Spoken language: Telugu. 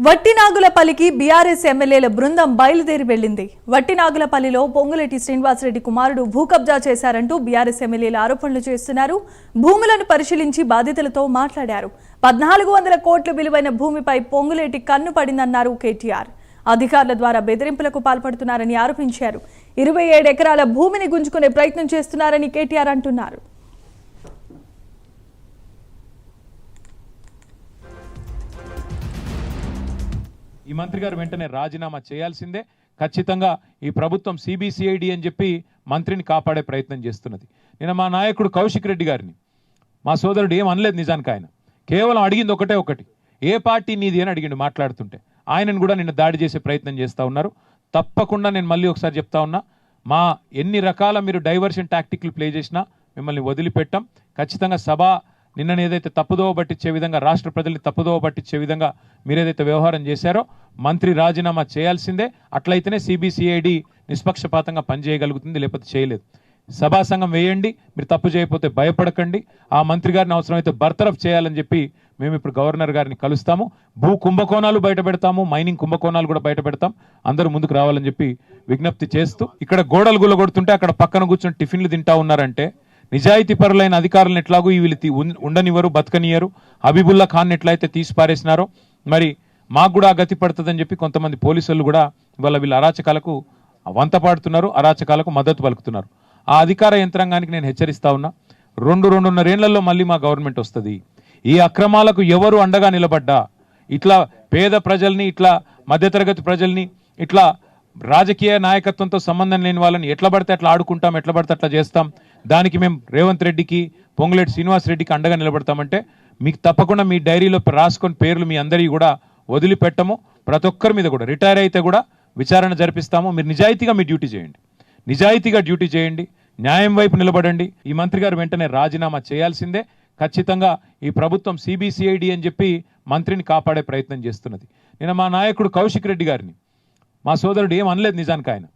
వట్టినాగులపల్లికి బీఆర్ఎస్ ఎమ్మెల్యేల బృందం బయలుదేరి వెళ్లింది. వట్టినాగులపల్లిలో పొంగులేటి శ్రీనివాసరెడ్డి కుమారుడు భూ కబ్జా చేశారంటూ బీఆర్ఎస్ ఎమ్మెల్యేలు ఆరోపణలు చేస్తున్నారు. భూములను పరిశీలించి బాధితులతో మాట్లాడారు. 1400 కోట్ల విలువైన భూమిపై పొంగులేటి కన్ను పడిందన్నారు కేటీఆర్. అధికారుల ద్వారా బెదిరింపులకు పాల్పడుతున్నారని ఆరోపించారు. 27 ఎకరాల భూమిని గుంజుకునే ప్రయత్నం చేస్తున్నారని కేటీఆర్ అంటున్నారు. ఈ మంత్రి గారు వెంటనే రాజీనామా చేయాల్సిందే. ఖచ్చితంగా ఈ ప్రభుత్వం సిబిసిఐడి అని చెప్పి మంత్రిని కాపాడే ప్రయత్నం చేస్తున్నది. నేను మా నాయకుడు కౌశిక్ రెడ్డి గారిని, మా సోదరుడు ఏం అనలేదు. నిజానికి ఆయన కేవలం అడిగింది ఒకటి, ఏ పార్టీ నీది అని అడిగిండు మాట్లాడుతుంటే. ఆయనను కూడా నిన్న దాడి చేసే ప్రయత్నం చేస్తూ ఉన్నారు. తప్పకుండా నేను మళ్ళీ ఒకసారి చెప్తా ఉన్నా, మా ఎన్ని రకాల మీరు డైవర్షన్ టాక్టిక్లు ప్లే చేసినా మిమ్మల్ని వదిలిపెట్టాం. ఖచ్చితంగా సభ నిన్న ఏదైతే తప్పుదోవ పట్టించే విధంగా, రాష్ట్ర ప్రజల్ని తప్పుదోవ పట్టించే విధంగా మీరేదైతే వ్యవహారం చేశారో మంత్రి రాజీనామా చేయాల్సిందే. అట్లయితేనే సిబిసిఐడి నిష్పక్షపాతంగా పనిచేయగలుగుతుంది, లేకపోతే చేయలేదు. సభా సంఘం వేయండి, మీరు తప్పు చేయకపోతే భయపడకండి. ఆ మంత్రి గారిని అవసరమైతే బర్తరఫ్ చేయాలని చెప్పి మేము ఇప్పుడు గవర్నర్ గారిని కలుస్తాము. భూ కుంభకోణాలు బయట పెడతాము, మైనింగ్ కుంభకోణాలు కూడా బయట పెడతాం. అందరూ ముందుకు రావాలని చెప్పి విజ్ఞప్తి చేస్తూ, ఇక్కడ గోడలు గుల్లగొడుతుంటే అక్కడ పక్కన కూర్చొని టిఫిన్లు తింటా ఉన్నారంటే నిజాయితీ పరులైన అధికారులను ఎట్లాగూ వీళ్ళు ఉండనివ్వరు, బతకనియరు. హబీబుల్లా ఖాన్ ఎట్లయితే తీసి పారేసినారో మరి మాకు కూడా గతి పడుతుందని చెప్పి కొంతమంది పోలీసులు కూడా ఇవాళ వీళ్ళ అరాచకాలకు వంత పాడుతున్నారు, అరాచకాలకు మద్దతు పలుకుతున్నారు. ఆ అధికార యంత్రాంగానికి నేను హెచ్చరిస్తా ఉన్నా, 2-2.5 ఏళ్లలో మళ్ళీ మా గవర్నమెంట్ వస్తుంది. ఈ అక్రమాలకు ఎవరు అండగా నిలబడ్డా, ఇట్లా పేద ప్రజల్ని, ఇట్లా మధ్యతరగతి ప్రజల్ని, ఇట్లా రాజకీయ నాయకత్వంతో సంబంధం లేని వాళ్ళని ఎట్లా పడితే అట్లా ఆడుకుంటాం, ఎట్లా పడితే అట్లా చేస్తాం. దానికి మేము రేవంత్ రెడ్డికి, పొంగులేటి శ్రీనివాసరెడ్డికి అండగా నిలబడతామంటే మీకు తప్పకుండా మీ డైరీలో రాసుకొని పేర్లు మీ అందరికీ కూడా వదిలిపెట్టము. ప్రతి ఒక్కరి మీద కూడా రిటైర్ అయితే కూడా విచారణ జరిపిస్తాము. మీరు నిజాయితీగా మీ డ్యూటీ చేయండి, నిజాయితీగా డ్యూటీ చేయండి, న్యాయం వైపు నిలబడండి. ఈ మంత్రి గారు వెంటనే రాజీనామా చేయాల్సిందే. ఖచ్చితంగా ఈ ప్రభుత్వం సిబిసిఐడి అని చెప్పి మంత్రిని కాపాడే ప్రయత్నం చేస్తున్నది. నేను మా నాయకుడు కౌశిక్ రెడ్డి గారిని, మా సోదరుడు ఏం అనలేదు. నిజానికి ఆయన